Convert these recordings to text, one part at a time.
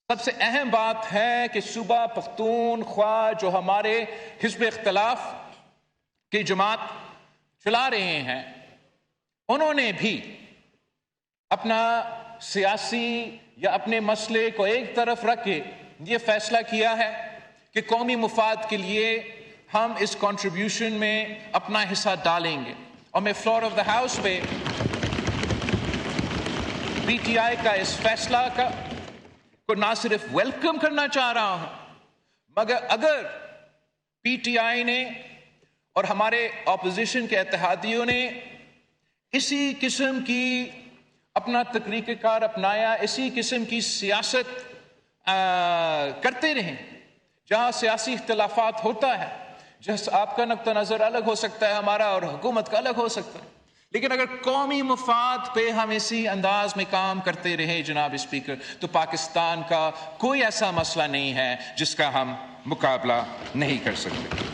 سب سے اہم بات ہے کہ صوبہ پختونخوا جو ہمارے حزب اختلاف کی جماعت چلا رہے ہیں، انہوں نے بھی اپنا سیاسی یا اپنے مسئلے کو ایک طرف رکھ کے یہ فیصلہ کیا ہے کہ قومی مفاد کے لیے ہم اس کنٹریبیوشن میں اپنا حصہ ڈالیں گے۔ اور میں فلور آف دا ہاؤس پہ پی ٹی آئی کا اس فیصلہ کو نہ صرف ویلکم کرنا چاہ رہا ہوں، مگر اگر پی ٹی آئی نے اور ہمارے اپوزیشن کے اتحادیوں نے اسی قسم کی اپنا طریقہ کار اپنایا، اسی قسم کی سیاست کرتے رہیں جہاں سیاسی اختلافات ہوتا ہے، جس آپ کا نقطہ نظر الگ ہو سکتا ہے، ہمارا اور حکومت کا الگ ہو سکتا ہے، لیکن اگر قومی مفاد پہ ہم اسی انداز میں کام کرتے رہے جناب اسپیکر، تو پاکستان کا کوئی ایسا مسئلہ نہیں ہے جس کا ہم مقابلہ نہیں کر سکتے۔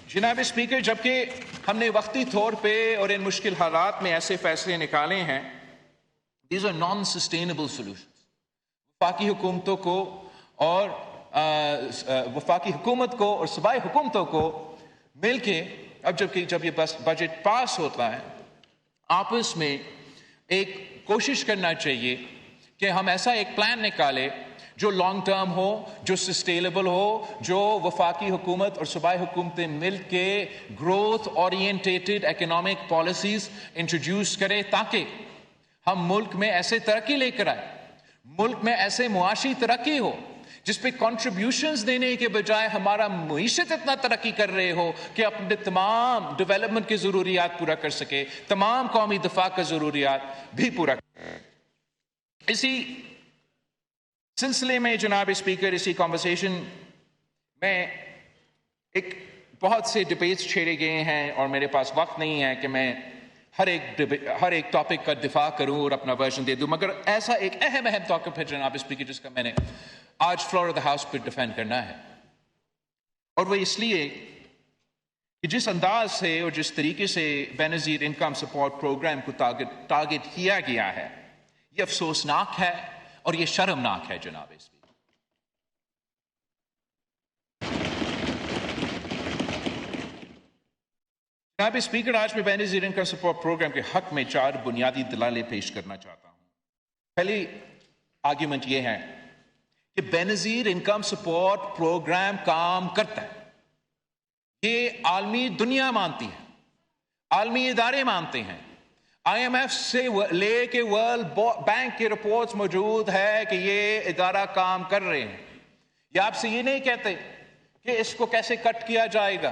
جناب اسپیکر، جبکہ ہم نے وقتی طور پہ اور ان مشکل حالات میں ایسے فیصلے نکالے ہیں، these are non-sustainable solutions۔ وفاقی حکومتوں کو اور وفاقی حکومت کو اور صوبائی حکومتوں کو مل کے جب یہ بجٹ پاس ہوتا ہے، آپس میں ایک کوشش کرنا چاہیے کہ ہم ایسا ایک پلان نکالے جو لانگ ٹرم ہو، جو سسٹینیبل ہو، جو وفاقی حکومت اور صوبائی حکومتیں مل کے growth oriented economic policies introduce کرے، تاکہ ہم ملک میں ایسے ترقی لے کر آئے، ملک میں ایسے معاشی ترقی ہو جس پہ کنٹریبیوشنز دینے کے بجائے ہمارا معیشت اتنا ترقی کر رہے ہو کہ اپنے تمام ڈیولپمنٹ کی ضروریات پورا کر سکے، تمام قومی دفاع کا ضروریات بھی پورا کر۔ اسی سلسلے میں جناب اسپیکر، اسی کنورسیشن میں ایک بہت سے ڈبیٹس چھیڑے گئے ہیں اور میرے پاس وقت نہیں ہے کہ میں ہر ایک ٹاپک کا دفاع کروں اور اپنا ورژن دے دوں، مگر ایسا ایک اہم ٹاپک ہے جناب اسپیکر جس کا میں نے آج فلور آف دا ہاؤس پہ ڈیفینڈ کرنا ہے، اور وہ اس لیے کہ جس انداز سے اور جس طریقے سے بے نظیر انکم سپورٹ پروگرام کو ٹارگٹ کیا گیا ہے، یہ افسوسناک ہے اور یہ شرمناک ہے جناب اسپیکر۔ جناب اسپیکر، آج میں بے نظیر انکم سپورٹ پروگرام کے حق میں 4 بنیادی دلائلیں پیش کرنا چاہتا ہوں۔ پہلی آرگیومنٹ یہ ہے کہ بے نظیر انکم سپورٹ پروگرام کام کرتا ہے، یہ عالمی دنیا مانتی ہے، عالمی ادارے مانتے ہیں، آئی ایم ایف سے لے کے ورلڈ بینک کی رپورٹس موجود ہے کہ یہ ادارہ کام کر رہے ہیں۔ یہ آپ سے یہ نہیں کہتے کہ اس کو کیسے کٹ کیا جائے گا،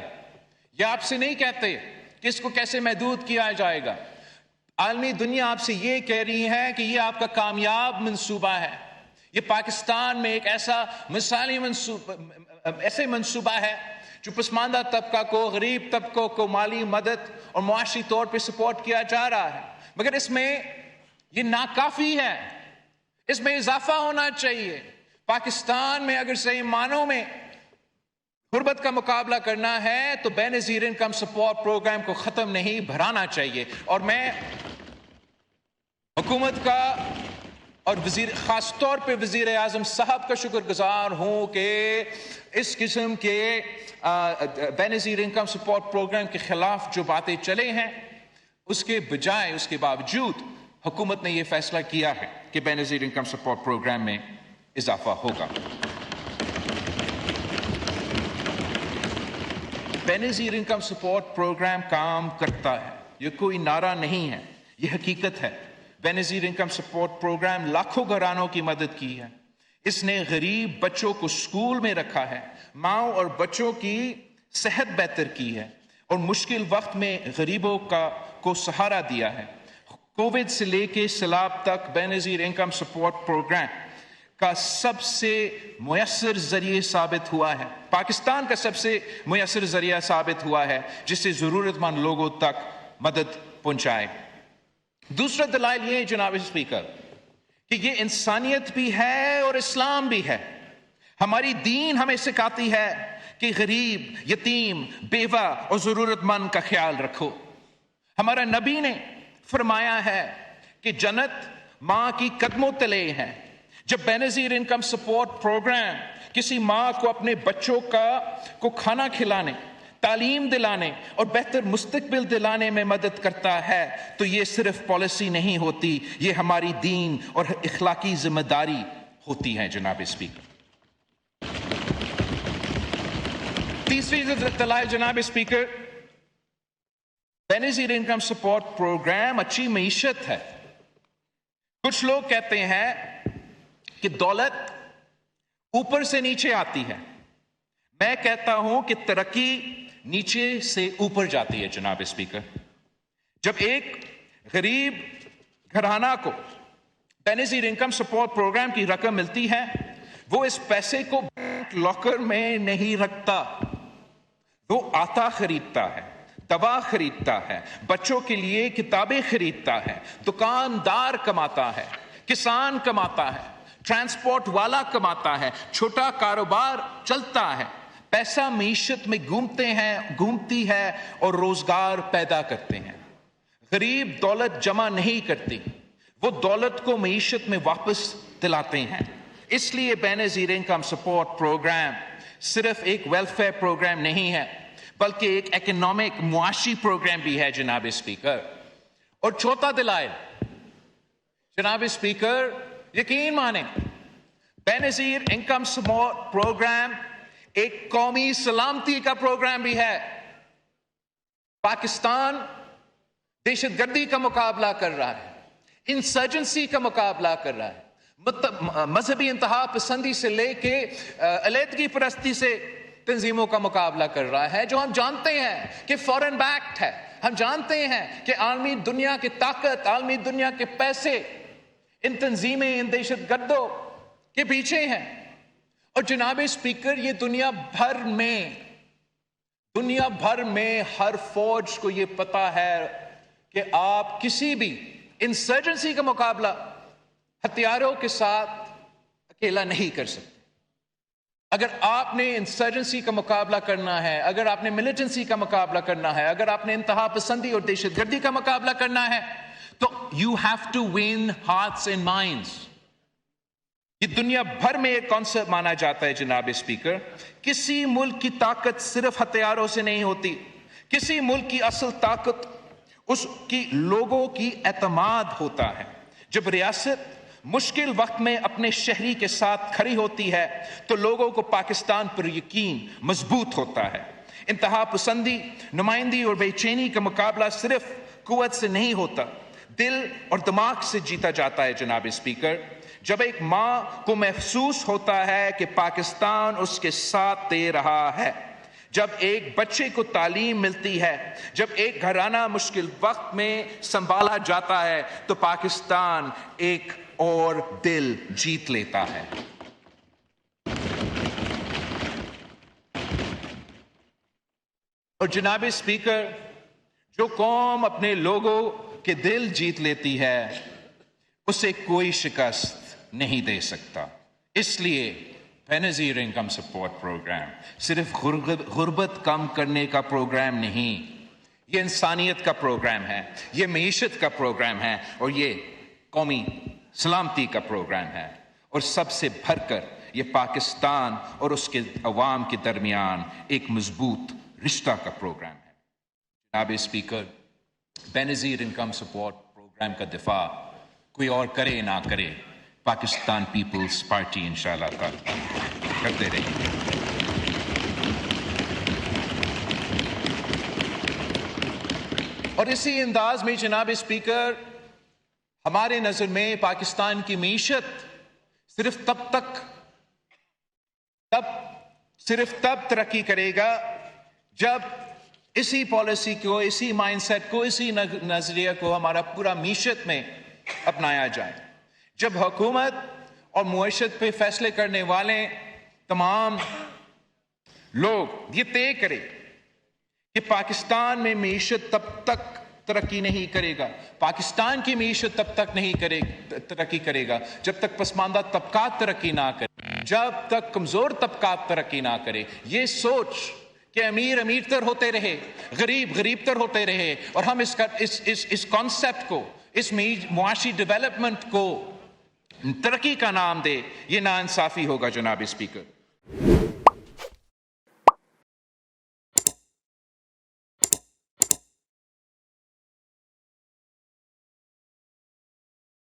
یہ آپ سے نہیں کہتے کہ اس کو کیسے محدود کیا جائے گا، عالمی دنیا آپ سے یہ کہہ رہی ہے کہ یہ آپ کا کامیاب منصوبہ ہے، یہ پاکستان میں ایک ایسا مثالی منصوبہ ہے جو پسماندہ طبقہ کو، غریب طبقوں کو مالی مدد اور معاشی طور پہ سپورٹ کیا جا رہا ہے، مگر اس میں یہ ناکافی ہے، اس میں اضافہ ہونا چاہیے۔ پاکستان میں اگر صحیح معنوں میں غربت کا مقابلہ کرنا ہے تو بے نظیر انکم سپورٹ پروگرام کو ختم نہیں بھرانا چاہیے، اور میں حکومت کا اور خاص طور پہ وزیر اعظم صاحب کا شکر گزار ہوں کہ اس قسم کے بے نظیر انکم سپورٹ پروگرام کے خلاف جو باتیں چلے ہیں، اس کے بجائے، اس کے باوجود حکومت نے یہ فیصلہ کیا ہے کہ بے نظیر انکم سپورٹ پروگرام میں اضافہ ہوگا۔ بے نظیر انکم سپورٹ پروگرام کام کرتا ہے، یہ کوئی نعرہ نہیں ہے، یہ حقیقت ہے۔ بے نظیر انکم سپورٹ پروگرام لاکھوں گھرانوں کی مدد کی ہے، اس نے غریب بچوں کو اسکول میں رکھا ہے، ماؤں اور بچوں کی صحت بہتر کی ہے، اور مشکل وقت میں غریبوں کو سہارا دیا ہے۔ کووڈ سے لے کے سیلاب تک بے نظیر انکم سپورٹ پروگرام کا سب سے مؤثر ذریعہ ثابت ہوا ہے، پاکستان کا سب سے مؤثر ذریعہ ثابت ہوا ہے جس سے ضرورت مند لوگوں تک مدد پہنچائے۔ دوسرا دلائل یہ ہے جناب اسپیکر کہ یہ انسانیت بھی ہے اور اسلام بھی ہے۔ ہماری دین ہمیں سکھاتی ہے کہ غریب، یتیم، بیوہ اور ضرورت مند کا خیال رکھو۔ ہمارا نبی نے فرمایا ہے کہ جنت ماں کی قدموں تلے ہے۔ جب بے نظیر انکم سپورٹ پروگرام کسی ماں کو اپنے بچوں کو کھانا کھلانے، تعلیم دلانے اور بہتر مستقبل دلانے میں مدد کرتا ہے تو یہ صرف پالیسی نہیں ہوتی، یہ ہماری دین اور اخلاقی ذمہ داری ہوتی ہے جناب اسپیکر۔ تیسری دلائل جناب اسپیکر، بے نظیر انکم سپورٹ پروگرام اچھی معیشت ہے۔ کچھ لوگ کہتے ہیں کہ دولت اوپر سے نیچے آتی ہے، میں کہتا ہوں کہ ترقی نیچے سے اوپر جاتی ہے جناب اسپیکر۔ جب ایک غریب گھرانہ کو بے نظیر انکم سپورٹ پروگرام کی رقم ملتی ہے، وہ اس پیسے کو بینک لاکر میں نہیں رکھتا، وہ آٹا خریدتا ہے، دوا خریدتا ہے، بچوں کے لیے کتابیں خریدتا ہے، دکاندار کماتا ہے، کسان کماتا ہے، ٹرانسپورٹ والا کماتا ہے، چھوٹا کاروبار چلتا ہے، پیسہ معیشت میں گھومتی ہے اور روزگار پیدا کرتے ہیں۔ غریب دولت جمع نہیں کرتی، وہ دولت کو معیشت میں واپس دلاتے ہیں۔ اس لیے بے نظیر انکم سپورٹ پروگرام صرف ایک ویلفیئر پروگرام نہیں ہے بلکہ ایک اکنامک معاشی پروگرام بھی ہے جناب اسپیکر۔ اور چوتھا دلائل جناب اسپیکر، یقین مانیں بے نظیر انکم سپورٹ پروگرام ایک قومی سلامتی کا پروگرام بھی ہے۔ پاکستان دہشت گردی کا مقابلہ کر رہا ہے، انسرجنسی کا مقابلہ کر رہا ہے، مذہبی انتہا پسندی سے لے کے علیحدگی پرستی سے تنظیموں کا مقابلہ کر رہا ہے، جو ہم جانتے ہیں کہ فورن بیکڈ ہے۔ ہم جانتے ہیں کہ عالمی دنیا کی طاقت، عالمی دنیا کے پیسے ان تنظیمیں، ان دہشت گردوں کے پیچھے ہیں۔ اور جناب اسپیکر، یہ دنیا بھر میں ہر فوج کو یہ پتا ہے کہ آپ کسی بھی انسرجنسی کا مقابلہ ہتھیاروں کے ساتھ اکیلا نہیں کر سکتے۔ اگر آپ نے انسرجنسی کا مقابلہ کرنا ہے، اگر آپ نے ملیٹنسی کا مقابلہ کرنا ہے، اگر آپ نے انتہا پسندی اور دہشت گردی کا مقابلہ کرنا ہے تو you have to win hearts and minds. یہ دنیا بھر میں ایک کانسیپٹ مانا جاتا ہے جناب اسپیکر، کسی ملک کی طاقت صرف ہتھیاروں سے نہیں ہوتی، کسی ملک کی اصل طاقت اس کی لوگوں کی اعتماد ہوتا ہے۔ جب ریاست مشکل وقت میں اپنے شہری کے ساتھ کھڑی ہوتی ہے تو لوگوں کو پاکستان پر یقین مضبوط ہوتا ہے۔ انتہا پسندی، نمائندگی اور بے چینی کا مقابلہ صرف قوت سے نہیں ہوتا، دل اور دماغ سے جیتا جاتا ہے جناب اسپیکر۔ جب ایک ماں کو محسوس ہوتا ہے کہ پاکستان اس کے ساتھ دے رہا ہے، جب ایک بچے کو تعلیم ملتی ہے، جب ایک گھرانہ مشکل وقت میں سنبھالا جاتا ہے تو پاکستان ایک اور دل جیت لیتا ہے۔ اور جناب اسپیکر، جو قوم اپنے لوگوں کے دل جیت لیتی ہے اسے کوئی شکست نہیں دے سکتا۔ اس لیے بے نظیر انکم سپورٹ پروگرام صرف غربت کم کرنے کا پروگرام نہیں، یہ انسانیت کا پروگرام ہے، یہ معیشت کا پروگرام ہے، اور یہ قومی سلامتی کا پروگرام ہے، اور سب سے بڑھ کر یہ پاکستان اور اس کے عوام کے درمیان ایک مضبوط رشتہ کا پروگرام ہے۔ جناب اسپیکر، بے نظیر انکم سپورٹ پروگرام کا دفاع کوئی اور کرے نہ کرے، پاکستان پیپلز پارٹی انشاءاللہ تعالی کرتے رہے گی۔ اور اسی انداز میں جناب اسپیکر، ہمارے نظر میں پاکستان کی معیشت صرف تب ترقی کرے گا جب اسی پالیسی کو، اسی مائنڈ سیٹ کو، اسی نظریہ کو ہمارا پورا معیشت میں اپنایا جائے۔ جب حکومت اور معیشت پہ فیصلے کرنے والے تمام لوگ یہ طے کریں کہ پاکستان میں معیشت تب تک ترقی نہیں کرے گا، پاکستان کی معیشت تب تک نہیں ترقی کرے گا جب تک پسماندہ طبقات ترقی نہ کرے، جب تک کمزور طبقات ترقی نہ کرے، یہ سوچ کہ امیر امیر تر ہوتے رہے، غریب غریب تر ہوتے رہے، اور ہم اس کانسیپٹ کو، اس معاشی ڈیولپمنٹ کو ترقی کا نام دے، یہ ناانصافی ہوگا جناب اسپیکر۔